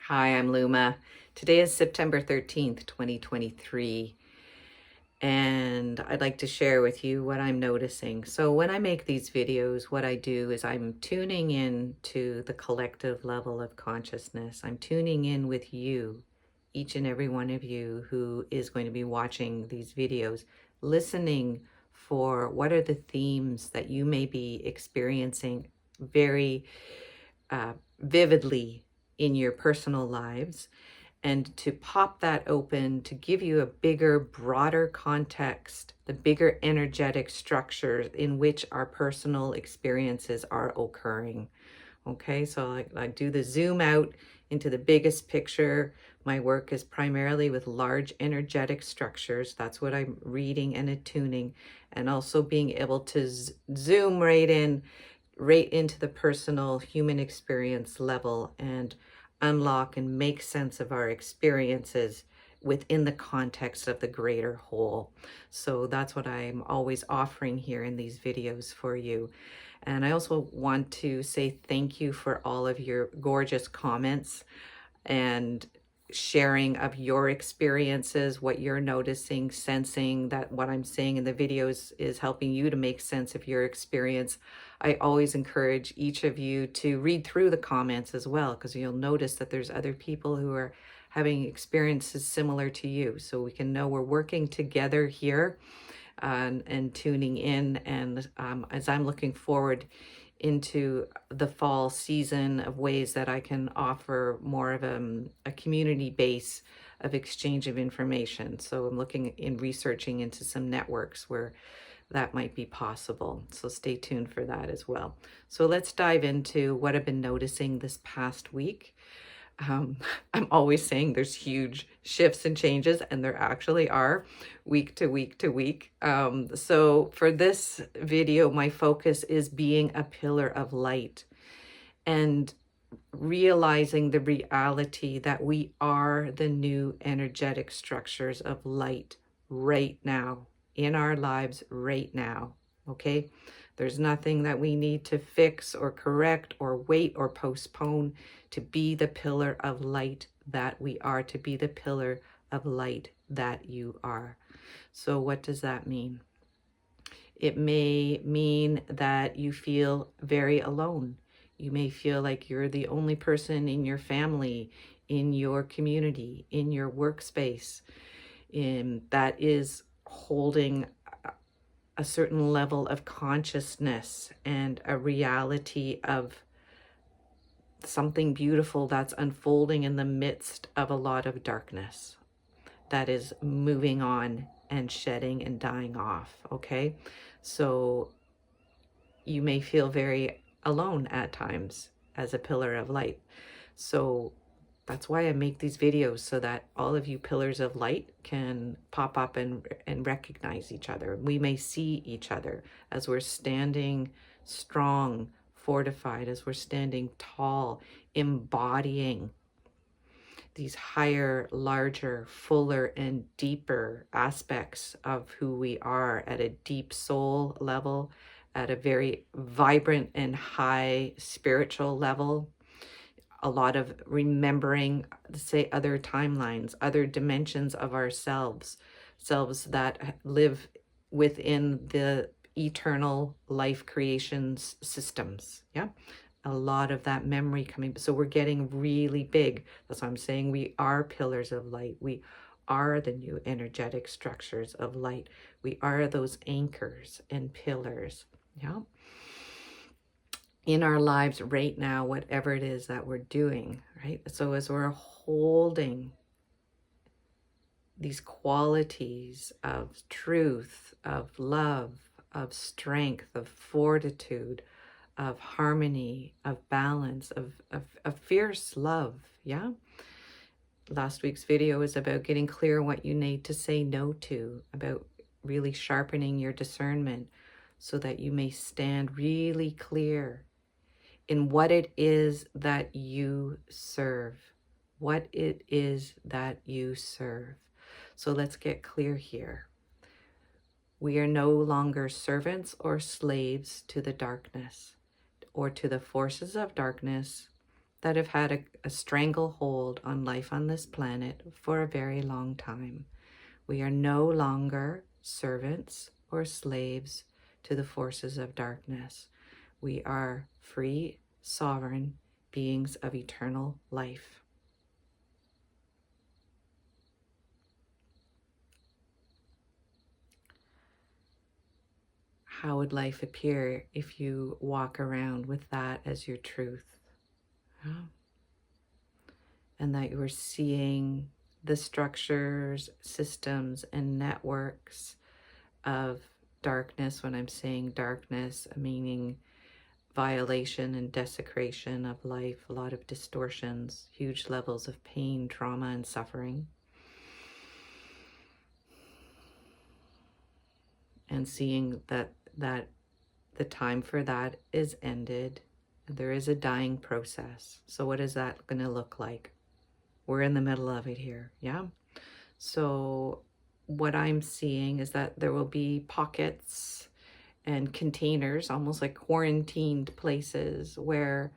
Hi, I'm Luma. Today is September 13th, 2023, and I'd like to share with you what I'm noticing. So when I make these videos, what I do is I'm tuning in to the collective level of consciousness. I'm tuning in with you, each and every one of you who is going to be watching these videos, listening for what are the themes that you may be experiencing very vividly in your personal lives, and to pop that open to give you a bigger, broader context, the bigger energetic structures in which our personal experiences are occurring. Okay, so I do the zoom out into the biggest picture. My work is primarily with large energetic structures. That's what I'm reading and attuning, and also being able to zoom right into the personal human experience level and unlock and make sense of our experiences within the context of the greater whole. So that's what I'm always offering here in these videos for you. And I also want to say thank you for all of your gorgeous comments and sharing of your experiences, what you're noticing, sensing that what I'm saying in the videos is helping you to make sense of your experience. I always encourage each of you to read through the comments as well, because you'll notice that there's other people who are having experiences similar to you. So we can know we're working together here and tuning in. And as I'm looking forward into the fall season of ways that I can offer more of a community base of exchange of information. So I'm looking in researching into some networks where that might be possible. So stay tuned for that as well. So let's dive into what I've been noticing this past week. Um, I'm always saying there's huge shifts and changes, and there actually are week to week to week. So for this video, my focus is being a pillar of light and realizing the reality that we are the new energetic structures of light right now in our lives right now. Okay, there's nothing that we need to fix or correct or wait or postpone to be the pillar of light that we are, to be the pillar of light that you are. So what does that mean? It may mean that you feel very alone. You may feel like you're the only person in your family, in your community, in your workspace, that is holding a certain level of consciousness and a reality of something beautiful that's unfolding in the midst of a lot of darkness that is moving on and shedding and dying off. Okay, so you may feel very alone at times as a pillar of light. So that's why I make these videos, so that all of you pillars of light can pop up and recognize each other. We may see each other as we're standing strong, fortified, as we're standing tall, embodying these higher, larger, fuller, and deeper aspects of who we are at a deep soul level, at a very vibrant and high spiritual level. A lot of remembering, say, other timelines, other dimensions of ourselves, selves that live within the eternal life creations systems. Yeah, a lot of that memory coming. So we're getting really big. That's why I'm saying we are pillars of light. We are the new energetic structures of light. We are those anchors and pillars. Yeah, in our lives right now, whatever it is that we're doing, right? So as we're holding these qualities of truth, of love, of strength, of fortitude, of harmony, of balance, of fierce love, yeah? Last week's video is about getting clear on what you need to say no to, about really sharpening your discernment so that you may stand really clear in what it is that you serve, what it is that you serve. So let's get clear here. We are no longer servants or slaves to the darkness or to the forces of darkness that have had a stranglehold on life on this planet for a very long time. We are no longer servants or slaves to the forces of darkness. We are free, sovereign beings of eternal life. How would life appear if you walk around with that as your truth? Yeah. And that you are seeing the structures, systems, and networks of darkness. When I'm saying darkness, meaning violation and desecration of life, a lot of distortions, huge levels of pain, trauma, and suffering. And seeing that the time for that is ended. There is a dying process. So what is that going to look like? We're in the middle of it here, yeah? So what I'm seeing is that there will be pockets and containers, almost like quarantined places, where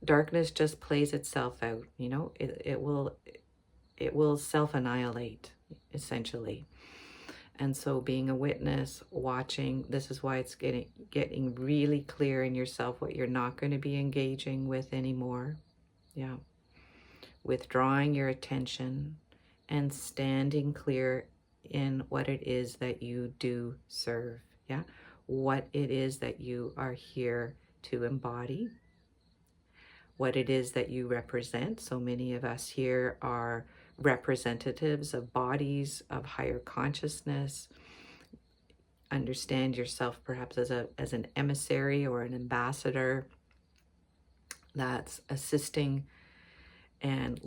darkness just plays itself out. You know, it will self-annihilate, essentially. And so being a witness, watching, this is why it's getting really clear in yourself what you're not going to be engaging with anymore. Yeah. Withdrawing your attention and standing clear in what it is that you do serve. Yeah. What it is that you are here to embody. What it is that you represent. So many of us here are representatives of bodies of higher consciousness. Understand yourself perhaps as an emissary or an ambassador that's assisting and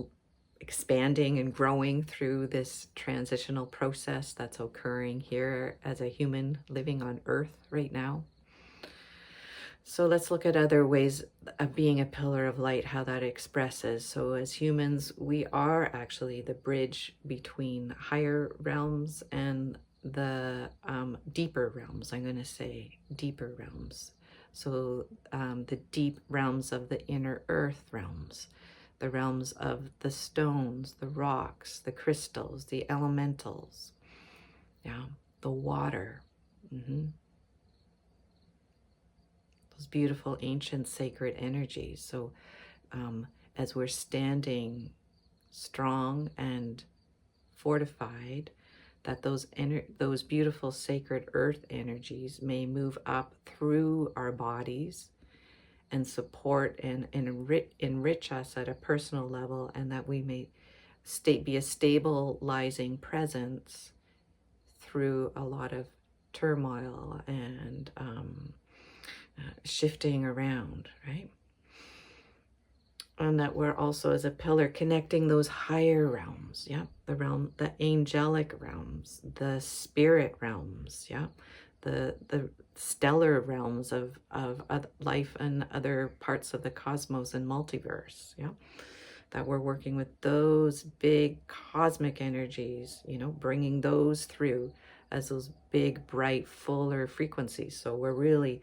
expanding and growing through this transitional process that's occurring here as a human living on Earth right now. So let's look at other ways of being a pillar of light, how that expresses. So as humans, we are actually the bridge between higher realms and the deeper realms. I'm going to say deeper realms. So the deep realms of the inner earth realms, the realms of the stones, the rocks, the crystals, the elementals, yeah, the water. Those beautiful ancient sacred energies. So as we're standing strong and fortified, that those beautiful sacred earth energies may move up through our bodies and support and enrich us at a personal level, and that we may be a stabilizing presence through a lot of turmoil and shifting around, right? And that we're also as a pillar connecting those higher realms, yeah, the angelic realms, the spirit realms, yeah, the stellar realms of life and other parts of the cosmos and multiverse, yeah, that we're working with those big cosmic energies, you know, bringing those through as those big, bright, fuller frequencies. So we're really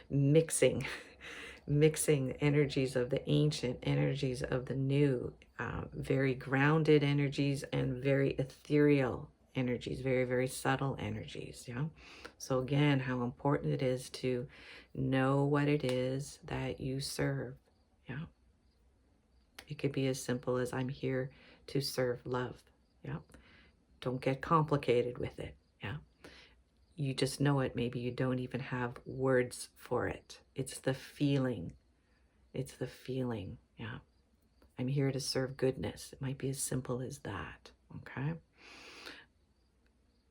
mixing energies of the ancient, energies of the new, very grounded energies and very ethereal energies, very, very subtle energies. Yeah. So again, how important it is to know what it is that you serve. Yeah. It could be as simple as I'm here to serve love. Yeah. Don't get complicated with it. Yeah. You just know it. Maybe you don't even have words for it. It's the feeling. It's the feeling. Yeah. I'm here to serve goodness. It might be as simple as that. Okay.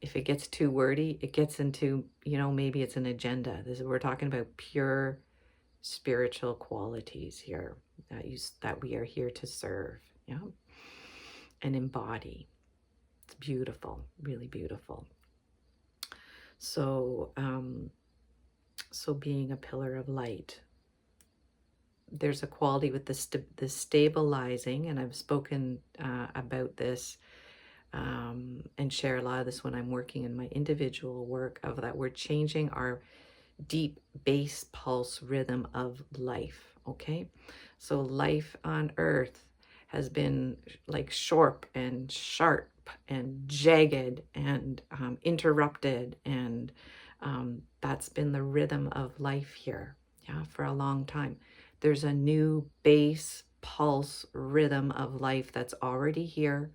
If it gets too wordy, it gets into, you know, maybe it's an agenda. We're talking about pure spiritual qualities here that we are here to serve. Yeah. And embody. It's beautiful, really beautiful. So, so being a pillar of light, there's a quality with the stabilizing, and I've spoken about this and share a lot of this when I'm working in my individual work, of that we're changing our deep bass pulse rhythm of life. Okay, So life on earth has been like sharp and jagged and interrupted, and that's been the rhythm of life here, yeah, for a long time. There's a new base pulse rhythm of life that's already here.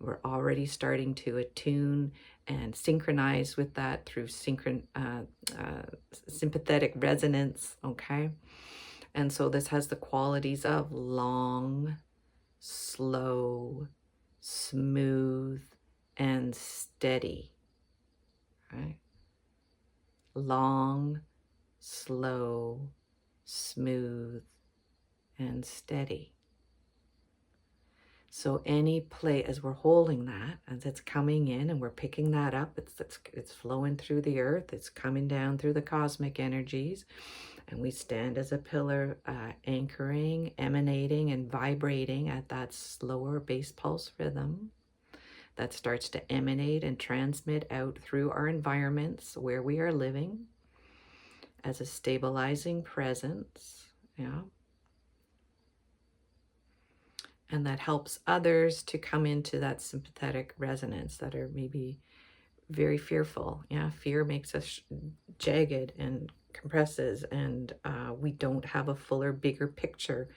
We're already starting to attune and synchronize with that through sympathetic resonance, okay? And so this has the qualities of long, slow, smooth, and steady, right? Long, slow, smooth, and steady. So any play, as we're holding that, as it's coming in and we're picking that up, it's flowing through the earth, it's coming down through the cosmic energies, and we stand as a pillar, anchoring, emanating, and vibrating at that slower base pulse rhythm that starts to emanate and transmit out through our environments where we are living as a stabilizing presence, yeah. And that helps others to come into that sympathetic resonance that are maybe very fearful. Yeah, fear makes us jagged and compresses, and we don't have a fuller, bigger picture.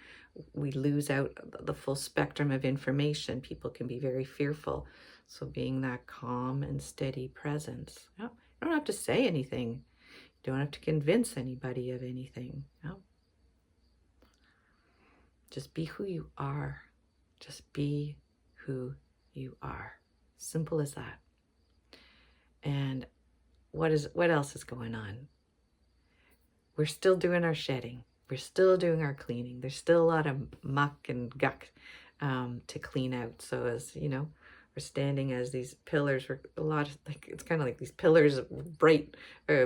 We lose out the full spectrum of information. People can be very fearful. So being that calm and steady presence. Yeah, you don't have to say anything. You don't have to convince anybody of anything. No. Just be who you are. Just be who you are. Simple as that. And what else is going on? We're still doing our shedding. We're still doing our cleaning. There's still a lot of muck and guck to clean out. So as you know, we're standing as these pillars. We're a lot of, like, it's kind of like these pillars of bright,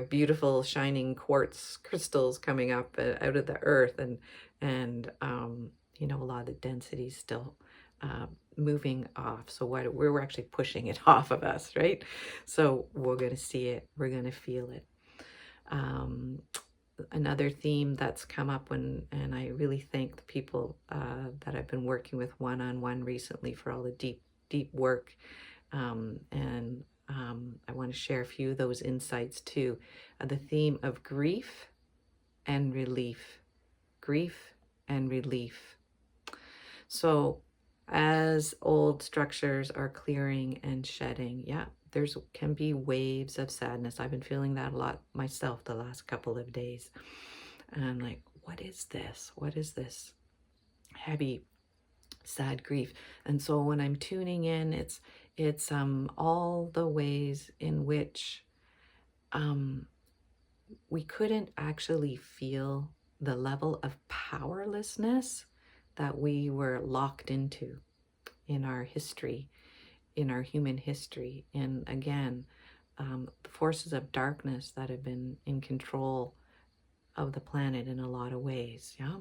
beautiful, shining quartz crystals coming up out of the earth, and you know, a lot of the density still moving off. So we're actually pushing it off of us, right? So we're going to see it. We're going to feel it. Another theme that's come up and I really thank the people that I've been working with one-on-one recently for all the deep work. And I want to share a few of those insights too. The theme of grief and relief. Grief and relief. So as old structures are clearing and shedding, yeah, can be waves of sadness. I've been feeling that a lot myself the last couple of days. And I'm like, what is this? What is this heavy, sad grief? And so when I'm tuning in, it's all the ways in which we couldn't actually feel the level of powerlessness that we were locked into in our history, in our human history. And again, the forces of darkness that have been in control of the planet in a lot of ways, yeah?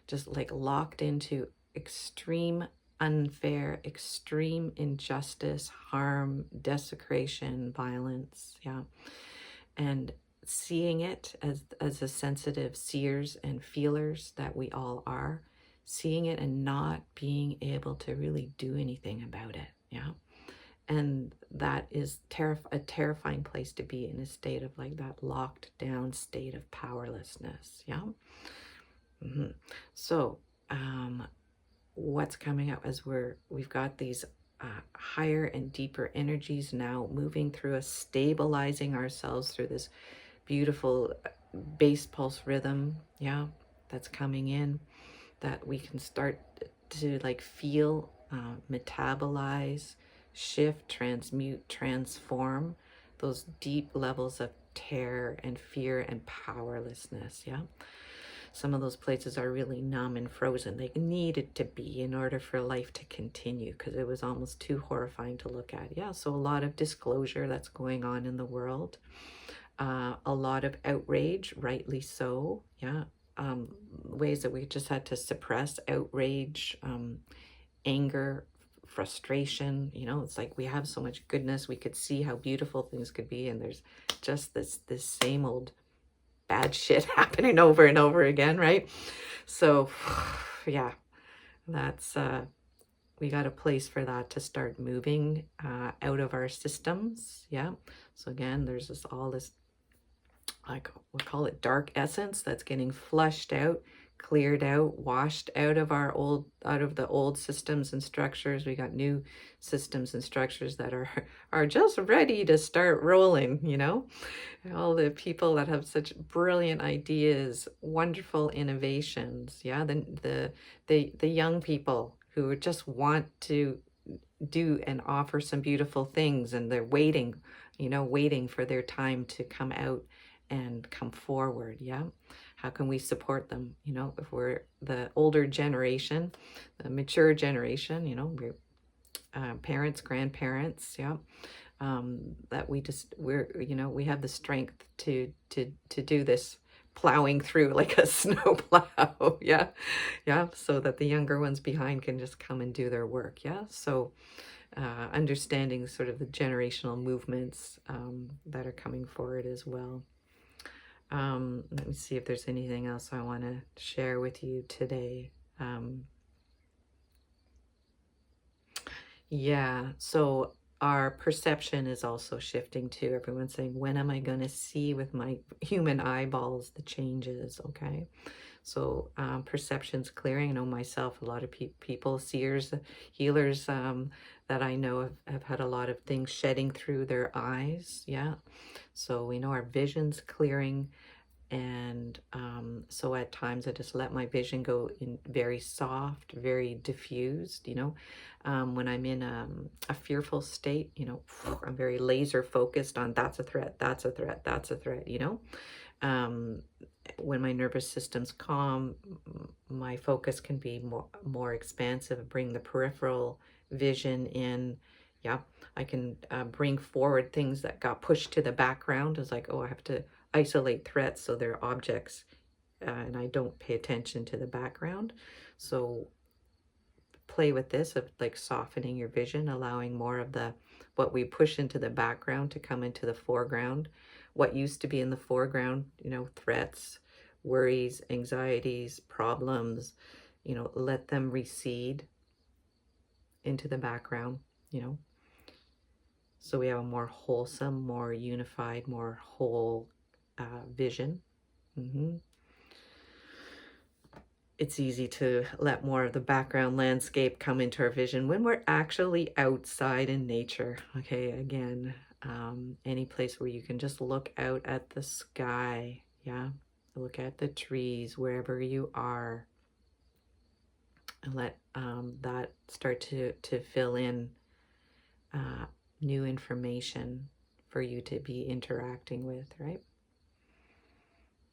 Just like locked into extreme unfair, extreme injustice, harm, desecration, violence, yeah? And seeing it as a sensitive seers and feelers that we all are, seeing it and not being able to really do anything about it, yeah? And that is a terrifying place to be, in a state of like that locked down state of powerlessness, yeah? So what's coming up as we've got these higher and deeper energies now moving through us, stabilizing ourselves through this beautiful base pulse rhythm, yeah, that's coming in, that we can start to like feel, metabolize, shift, transmute, transform those deep levels of terror and fear and powerlessness, yeah? Some of those places are really numb and frozen. They needed to be in order for life to continue, because it was almost too horrifying to look at. Yeah, so a lot of disclosure that's going on in the world. A lot of outrage, rightly so. Yeah, ways that we just had to suppress outrage, anger, frustration. You know, it's like we have so much goodness. We could see how beautiful things could be, and there's just this same old bad shit happening over and over again, right? So yeah, that's we got a place for that to start moving out of our systems. Yeah. So again, there's all this, like, we'll call it dark essence that's getting flushed out, cleared out, washed out of the old systems and structures. We got new systems and structures that are just ready to start rolling, you know? All the people that have such brilliant ideas, wonderful innovations. Yeah, the young people who just want to do and offer some beautiful things, and they're waiting, waiting for their time to come out and come forward. Yeah, how can we support them? If we're the older generation, the mature generation, we're parents, grandparents. Yeah, that we have the strength to do this plowing through like a snow plow. Yeah, so that the younger ones behind can just come and do their work. Yeah, so understanding sort of the generational movements that are coming forward as well. Let me see if there's anything else I want to share with you today. Yeah, so our perception is also shifting too. Everyone's saying, when am I going to see with my human eyeballs the changes? Okay, so perception's clearing. I know myself, a lot of people, seers, healers that I know have had a lot of things shedding through their eyes. Yeah, so we know our vision's clearing. And so at times I just let my vision go in very soft, very diffused, when I'm in a fearful state, I'm very laser focused on that's a threat, that's a threat, that's a threat, when my nervous system's calm, my focus can be more expansive, bring the peripheral vision in. Yeah, I can bring forward things that got pushed to the background. It's like, oh, I have to isolate threats so they're objects, and I don't pay attention to the background. So play with this of like softening your vision, allowing more of what we push into the background to come into the foreground. What used to be in the foreground, threats, worries, anxieties, problems, let them recede into the background, so we have a more wholesome, more unified, more whole vision. It's easy to let more of the background landscape come into our vision when we're actually outside in nature. Okay, again, any place where you can just look out at the sky. Yeah, look at the trees, wherever you are, and let that start to fill in new information for you to be interacting with, right?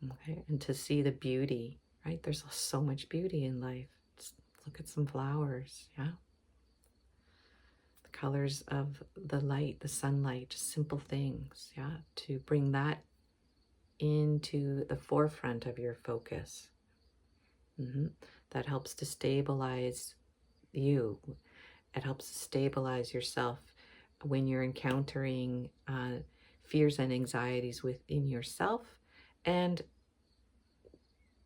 Okay, and to see the beauty, right? There's so much beauty in life. Just look at some flowers, yeah? The colors of the light, the sunlight, just simple things, yeah? To bring that into the forefront of your focus. That helps to stabilize you. It helps to stabilize yourself when you're encountering fears and anxieties within yourself and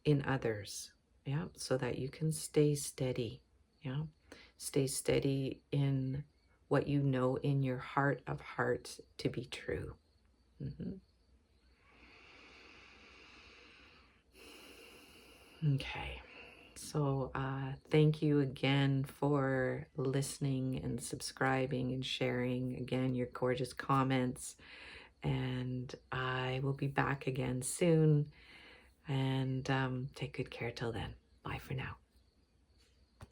in others. Yeah, so that you can stay steady. Yeah, stay steady in what you know in your heart of hearts to be true. Okay, so thank you again for listening and subscribing and sharing again your gorgeous comments, and I will be back again soon, and take good care till then. Bye for now.